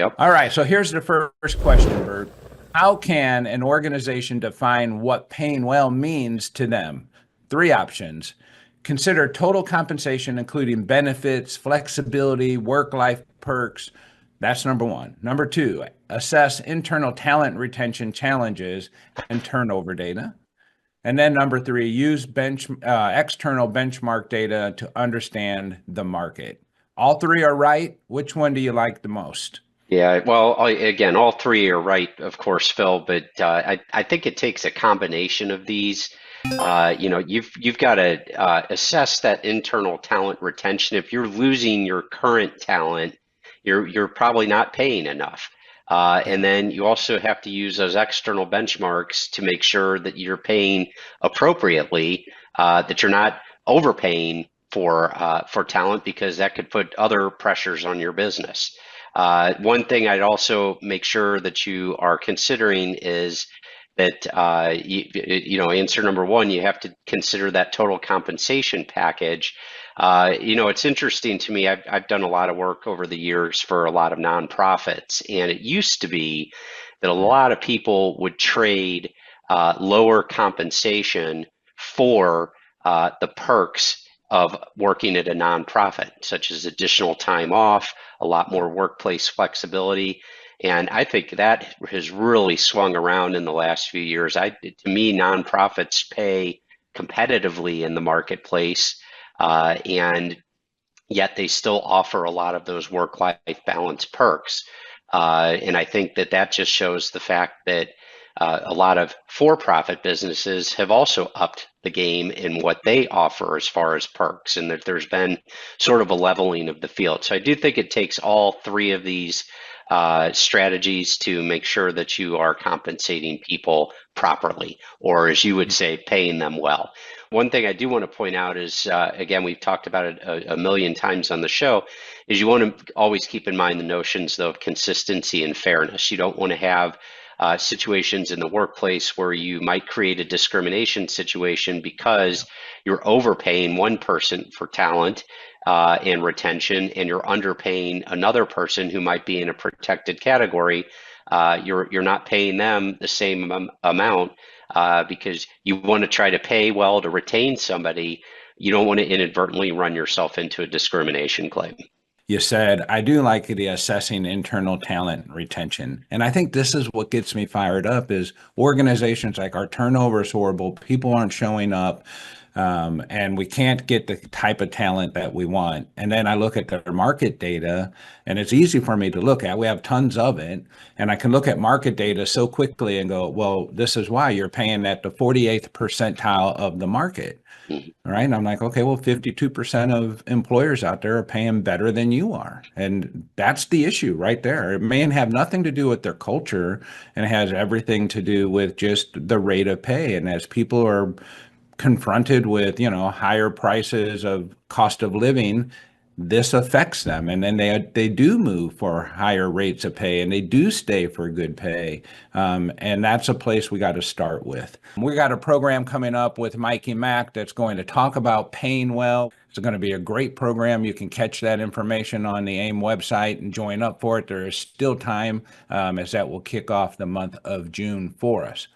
Yep. All right, so here's the first question, Bert. How can an organization define what paying well means to them? Three options. Consider total compensation, including benefits, flexibility, work-life perks. That's number one. Number two, assess internal talent retention challenges and turnover data. And then number three, use external benchmark data to understand the market. All three are right. Which one do you like the most? Yeah, well, again, all three are right, of course, Phil, but I think it takes a combination of these. You've got to assess that internal talent retention. If you're losing your current talent, you're probably not paying enough. And Yeah. then you also have to use those external benchmarks to make sure that you're paying appropriately, that you're not overpaying for talent because that could put other pressures on your business. One thing I'd also make sure that you are considering is that, answer number one, you have to consider that total compensation package. It's interesting to me. I've done a lot of work over the years for a lot of nonprofits, and it used to be that a lot of people would trade lower compensation for the perks of working at a nonprofit, such as additional time off, a lot more workplace flexibility. And I think that has really swung around in the last few years. To me, nonprofits pay competitively in the marketplace, and yet they still offer a lot of those work-life balance perks. And I think that just shows the fact that a lot of for-profit businesses have also upped the game in what they offer as far as perks, and that there's been sort of a leveling of the field. So I do think it takes all three of these strategies to make sure that you are compensating people properly, or as you would say, paying them well. One thing I do want to point out is, again, we've talked about it a million times on the show, is you want to always keep in mind the notions, though, of consistency and fairness. You don't want to have situations in the workplace where you might create a discrimination situation because you're overpaying one person for talent and retention, and you're underpaying another person who might be in a protected category. You're not paying them the same amount because you want to try to pay well to retain somebody. You don't want to inadvertently run yourself into a discrimination claim. You said, I do like the assessing internal talent retention. And I think this is what gets me fired up is organizations like our turnover is horrible. People aren't showing up. And we can't get the type of talent that we want. And then I look at their market data, and it's easy for me to look at. We have tons of it, and I can look at market data so quickly and go, well, this is why you're paying at the 48th percentile of the market. All right. And I'm like, okay, well, 52% of employers out there are paying better than you are. And that's the issue right there. It may have nothing to do with their culture, and it has everything to do with just the rate of pay. And as people are confronted with, higher prices of cost of living, this affects them. And then they do move for higher rates of pay, and they do stay for good pay. And that's a place we got to start with. We got a program coming up with Mikey Mack that's going to talk about paying well. It's going to be a great program. You can catch that information on the AIM website and join up for it. There is still time, as that will kick off the month of June for us.